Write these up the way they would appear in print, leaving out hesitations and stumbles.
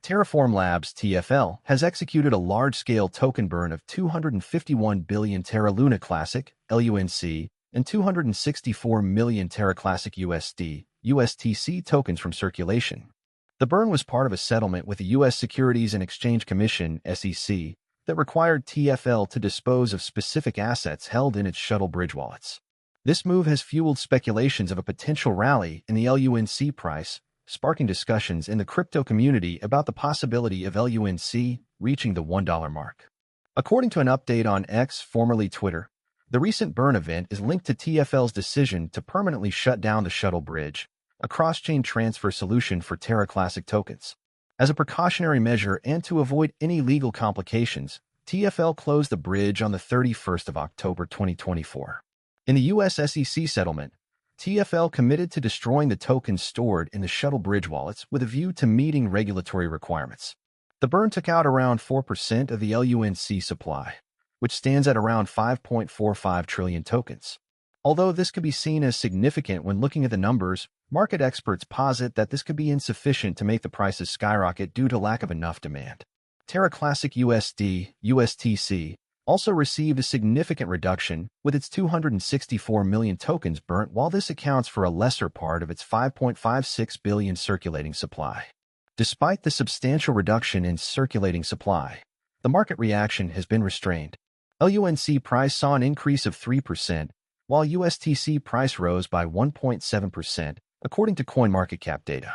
Terraform Labs TFL has executed a large-scale token burn of 251 billion Terra Luna Classic LUNC and 264 million Terra Classic USTC tokens from circulation. The burn was part of a settlement with the U.S. Securities and Exchange Commission (SEC) that required TFL to dispose of specific assets held in its shuttle bridge wallets. This move has fueled speculations of a potential rally in the LUNC price, sparking discussions in the crypto community about the possibility of LUNC reaching the $1 mark. According to an update on X, formerly Twitter, the recent burn event is linked to TFL's decision to permanently shut down the shuttle bridge, a cross-chain transfer solution for Terra Classic tokens. As a precautionary measure and to avoid any legal complications, TFL closed the bridge on the 31st of October 2024. In the U.S. SEC settlement, TFL committed to destroying the tokens stored in the shuttle bridge wallets with a view to meeting regulatory requirements. The burn took out around 4% of the LUNC supply, which stands at around 5.45 trillion tokens. Although this could be seen as significant when looking at the numbers, market experts posit that this could be insufficient to make the prices skyrocket due to lack of enough demand. Terra Classic USTC also received a significant reduction, with its 264 million tokens burnt, while this accounts for a lesser part of its 5.56 billion circulating supply. Despite the substantial reduction in circulating supply, the market reaction has been restrained. LUNC price saw an increase of 3%, while USTC price rose by 1.7%, according to CoinMarketCap data.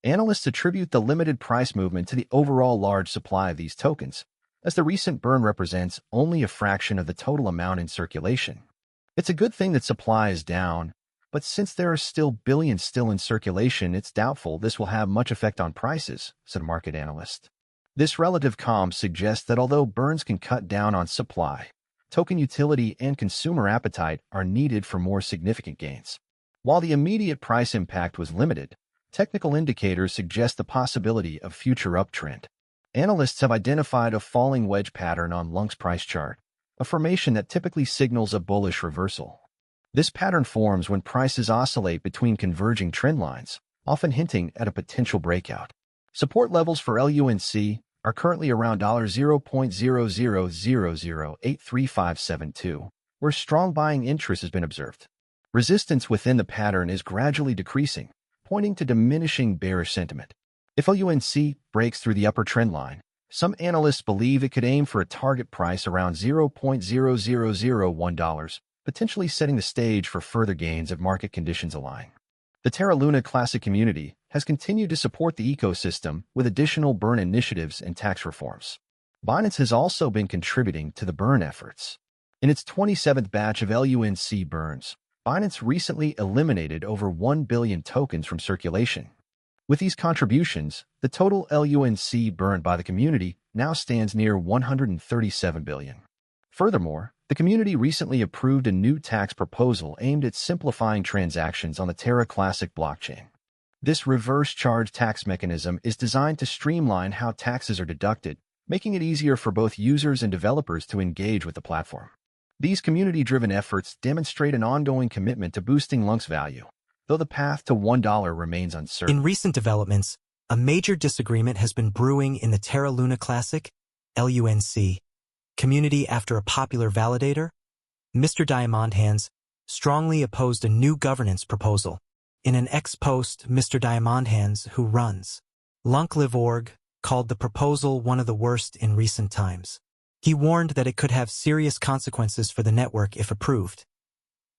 Analysts attribute the limited price movement to the overall large supply of these tokens, as the recent burn represents only a fraction of the total amount in circulation. It's a good thing that supply is down, but since there are still billions still in circulation, it's doubtful this will have much effect on prices, said a market analyst. This relative calm suggests that although burns can cut down on supply, token utility and consumer appetite are needed for more significant gains. While the immediate price impact was limited, technical indicators suggest the possibility of future uptrend. Analysts have identified a falling wedge pattern on LUNC's price chart, a formation that typically signals a bullish reversal. This pattern forms when prices oscillate between converging trend lines, often hinting at a potential breakout. Support levels for LUNC are currently around $0.0000835572, where strong buying interest has been observed. Resistance within the pattern is gradually decreasing, pointing to diminishing bearish sentiment. If LUNC breaks through the upper trend line, some analysts believe it could aim for a target price around $0.0001, potentially setting the stage for further gains if market conditions align. The Terra Luna Classic community has continued to support the ecosystem with additional burn initiatives and tax reforms. Binance has also been contributing to the burn efforts. In its 27th batch of LUNC burns, Binance recently eliminated over 1 billion tokens from circulation. With these contributions, the total LUNC burned by the community now stands near 137 billion. Furthermore, the community recently approved a new tax proposal aimed at simplifying transactions on the Terra Classic blockchain. This reverse charge tax mechanism is designed to streamline how taxes are deducted, making it easier for both users and developers to engage with the platform. These community-driven efforts demonstrate an ongoing commitment to boosting LUNC's value, though the path to $1 remains uncertain. In recent developments, a major disagreement has been brewing in the Terra Luna Classic, LUNC, community after a popular validator, Mr. Diamondhands, strongly opposed a new governance proposal. In an ex-post, Mr. Diamondhands, who runs LUNC.org, called the proposal one of the worst in recent times. He warned that it could have serious consequences for the network if approved.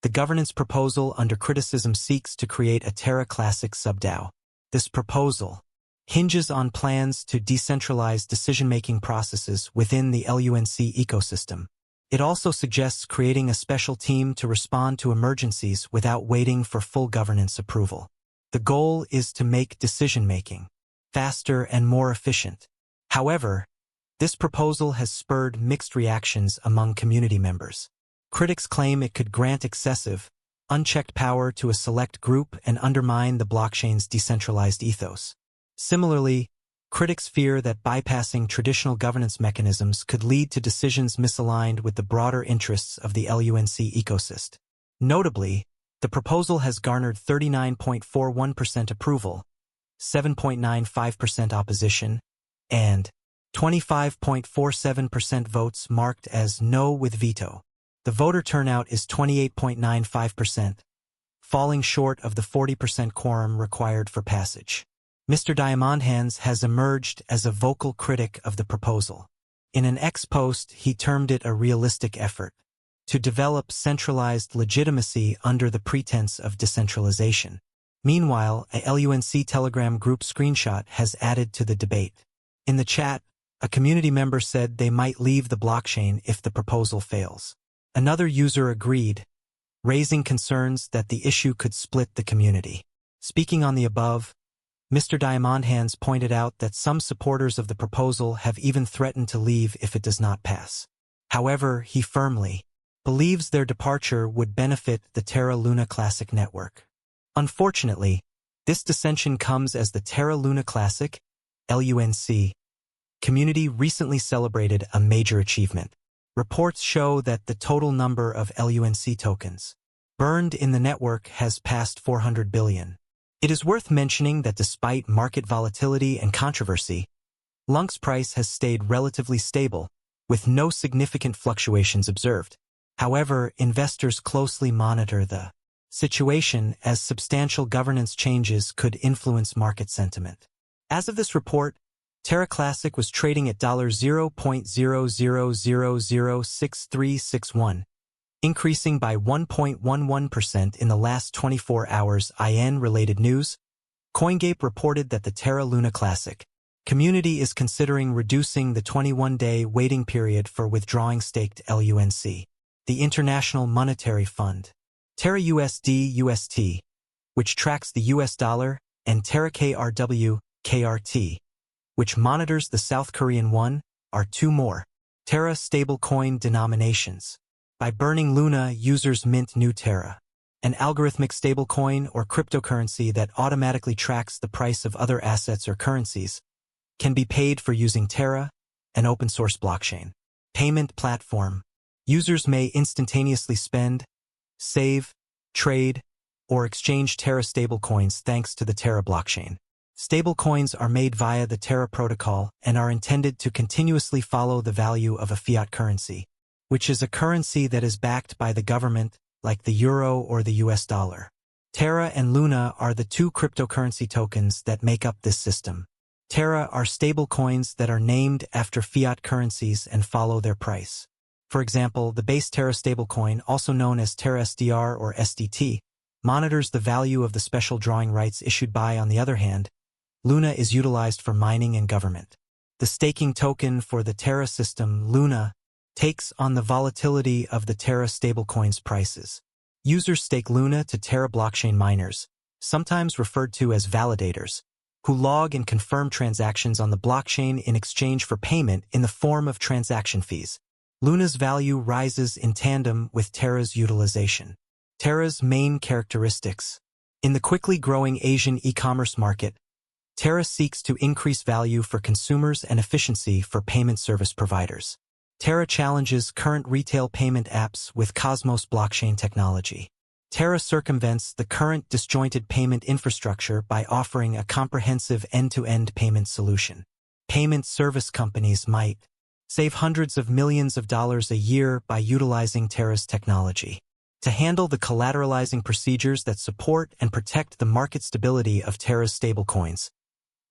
The governance proposal under criticism seeks to create a Terra Classic sub-DAO. This proposal hinges on plans to decentralize decision-making processes within the LUNC ecosystem. It also suggests creating a special team to respond to emergencies without waiting for full governance approval. The goal is to make decision-making faster and more efficient. However, this proposal has spurred mixed reactions among community members. Critics claim it could grant excessive, unchecked power to a select group and undermine the blockchain's decentralized ethos. Similarly, critics fear that bypassing traditional governance mechanisms could lead to decisions misaligned with the broader interests of the LUNC ecosystem. Notably, the proposal has garnered 39.41% approval, 7.95% opposition, and 25.47% votes marked as no with veto. The voter turnout is 28.95%, falling short of the 40% quorum required for passage. Mr. Diamondhands has emerged as a vocal critic of the proposal. In an X post, he termed it a realistic effort to develop centralized legitimacy under the pretense of decentralization. Meanwhile, a LUNC Telegram group screenshot has added to the debate. In the chat, a community member said they might leave the blockchain if the proposal fails. Another user agreed, raising concerns that the issue could split the community. Speaking on the above, Mr. Diamondhands pointed out that some supporters of the proposal have even threatened to leave if it does not pass. However, he firmly believes their departure would benefit the Terra Luna Classic network. Unfortunately, this dissension comes as the Terra Luna Classic, LUNC, community recently celebrated a major achievement. Reports show that the total number of LUNC tokens burned in the network has passed 400 billion. It is worth mentioning that despite market volatility and controversy, LUNC's price has stayed relatively stable, with no significant fluctuations observed. However, investors closely monitor the situation as substantial governance changes could influence market sentiment. As of this report, Terra Classic was trading at $0.00006361, increasing by 1.11% in the last 24 hours. IN-related news, CoinGape reported that the Terra Luna Classic community is considering reducing the 21-day waiting period for withdrawing staked LUNC. The International Monetary Fund, Terra USD/UST, which tracks the US dollar, and Terra KRW/KRT, which monitors the South Korean won, are two more Terra stablecoin denominations. By burning Luna, users mint new Terra, an algorithmic stablecoin or cryptocurrency that automatically tracks the price of other assets or currencies, can be paid for using Terra, an open-source blockchain payment platform. Users may instantaneously spend, save, trade, or exchange Terra stablecoins thanks to the Terra blockchain. Stablecoins are made via the Terra protocol and are intended to continuously follow the value of a fiat currency, which is a currency that is backed by the government, like the euro or the US dollar. Terra and Luna are the two cryptocurrency tokens that make up this system. Terra are stablecoins that are named after fiat currencies and follow their price. For example, the base Terra stablecoin, also known as Terra SDR or SDT, monitors the value of the special drawing rights issued by. On the other hand, Luna is utilized for mining and government. The staking token for the Terra system, Luna, takes on the volatility of the Terra stablecoin's prices. Users stake Luna to Terra blockchain miners, sometimes referred to as validators, who log and confirm transactions on the blockchain in exchange for payment in the form of transaction fees. Luna's value rises in tandem with Terra's utilization. Terra's main characteristics. In the quickly growing Asian e-commerce market, Terra seeks to increase value for consumers and efficiency for payment service providers. Terra challenges current retail payment apps with Cosmos blockchain technology. Terra circumvents the current disjointed payment infrastructure by offering a comprehensive end-to-end payment solution. Payment service companies might save hundreds of millions of dollars a year by utilizing Terra's technology. To handle the collateralizing procedures that support and protect the market stability of Terra's stablecoins,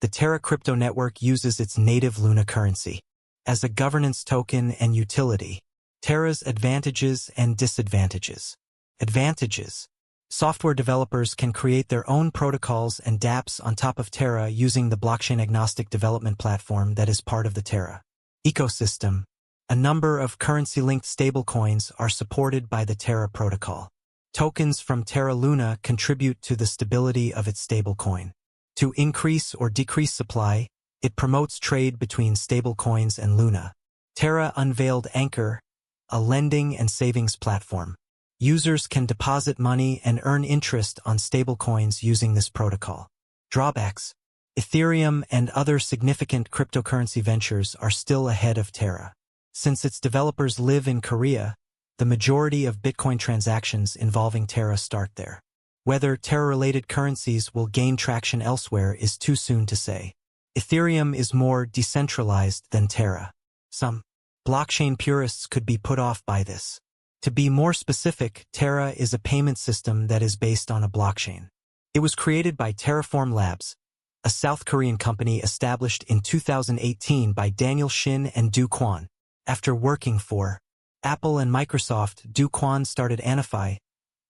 the Terra crypto network uses its native Luna currency as a governance token and utility. Terra's advantages and disadvantages. Advantages. Software developers can create their own protocols and dApps on top of Terra using the blockchain-agnostic development platform that is part of the Terra ecosystem. A number of currency-linked stablecoins are supported by the Terra protocol. Tokens from Terra Luna contribute to the stability of its stablecoin. To increase or decrease supply, it promotes trade between stablecoins and Luna. Terra unveiled Anchor, a lending and savings platform. Users can deposit money and earn interest on stablecoins using this protocol. Drawbacks. Ethereum and other significant cryptocurrency ventures are still ahead of Terra. Since its developers live in Korea, the majority of Bitcoin transactions involving Terra start there. Whether Terra-related currencies will gain traction elsewhere is too soon to say. Ethereum is more decentralized than Terra. Some blockchain purists could be put off by this. To be more specific, Terra is a payment system that is based on a blockchain. It was created by Terraform Labs, a South Korean company established in 2018 by Daniel Shin and Do Kwon. After working for Apple and Microsoft, Do Kwon started Anify,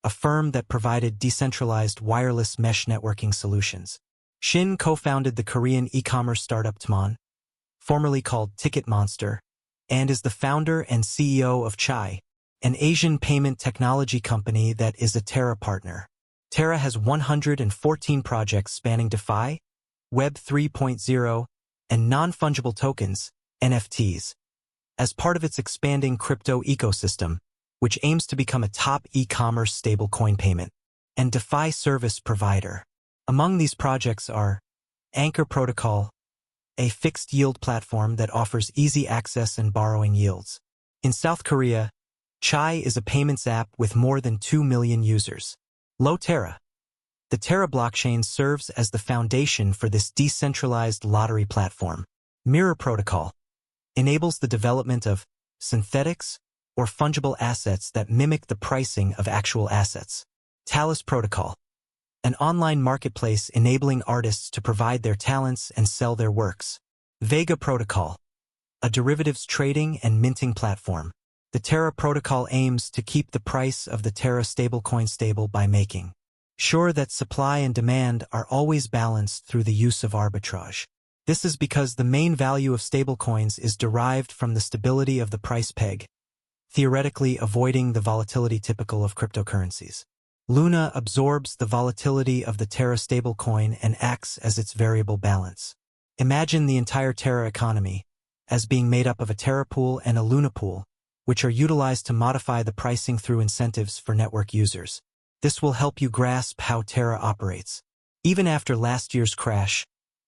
a firm that provided decentralized wireless mesh networking solutions. Shin co-founded the Korean e-commerce startup Tmon, formerly called Ticket Monster, and is the founder and CEO of Chai, an Asian payment technology company that is a Terra partner. Terra has 114 projects spanning DeFi, Web 3.0, and non-fungible tokens, NFTs, as part of its expanding crypto ecosystem, which aims to become a top e-commerce stablecoin payment and DeFi service provider. Among these projects are Anchor Protocol, a fixed-yield platform that offers easy access and borrowing yields. In South Korea, Chai is a payments app with more than 2 million users. Terra. The Terra blockchain serves as the foundation for this decentralized lottery platform. Mirror Protocol enables the development of synthetics or fungible assets that mimic the pricing of actual assets. Talus Protocol, an online marketplace enabling artists to provide their talents and sell their works. Vega Protocol, a derivatives trading and minting platform. The Terra protocol aims to keep the price of the Terra stablecoin stable by making sure that supply and demand are always balanced through the use of arbitrage. This is because the main value of stablecoins is derived from the stability of the price peg, theoretically avoiding the volatility typical of cryptocurrencies. Luna absorbs the volatility of the Terra stablecoin and acts as its variable balance. Imagine the entire Terra economy as being made up of a Terra pool and a Luna pool, which are utilized to modify the pricing through incentives for network users. This will help you grasp how Terra operates. Even after last year's crash,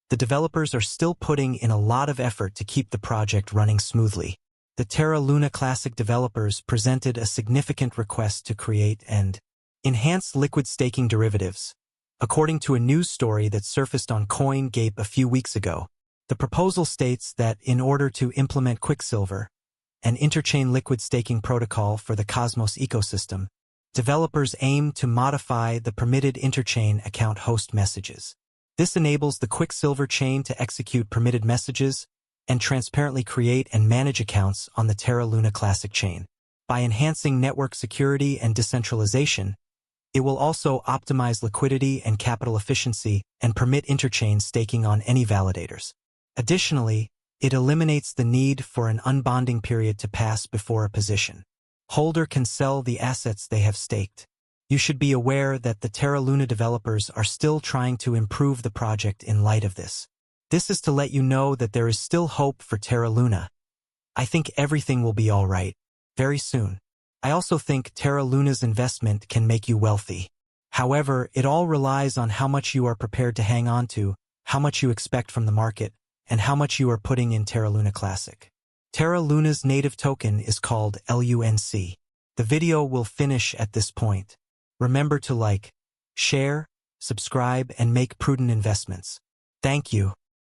the developers are still putting in a lot of effort to keep the project running smoothly. The Terra Luna Classic developers presented a significant request to create and enhance liquid staking derivatives. According to a news story that surfaced on CoinGape a few weeks ago, the proposal states that in order to implement Quicksilver, an interchain liquid staking protocol for the Cosmos ecosystem, developers aim to modify the permitted interchain account host messages. This enables the Quicksilver chain to execute permitted messages and transparently create and manage accounts on the Terra Luna Classic chain. By enhancing network security and decentralization, it will also optimize liquidity and capital efficiency and permit interchain staking on any validators. Additionally, it eliminates the need for an unbonding period to pass before a position holder can sell the assets they have staked. You should be aware that the Terra Luna developers are still trying to improve the project in light of this. This is to let you know that there is still hope for Terra Luna. I think everything will be all right very soon. I also think Terra Luna's investment can make you wealthy. However, it all relies on how much you are prepared to hang on to, how much you expect from the market, and how much you are putting in Terra Luna Classic. Terra Luna's native token is called LUNC. The video will finish at this point. Remember to like, share, subscribe, and make prudent investments. Thank you.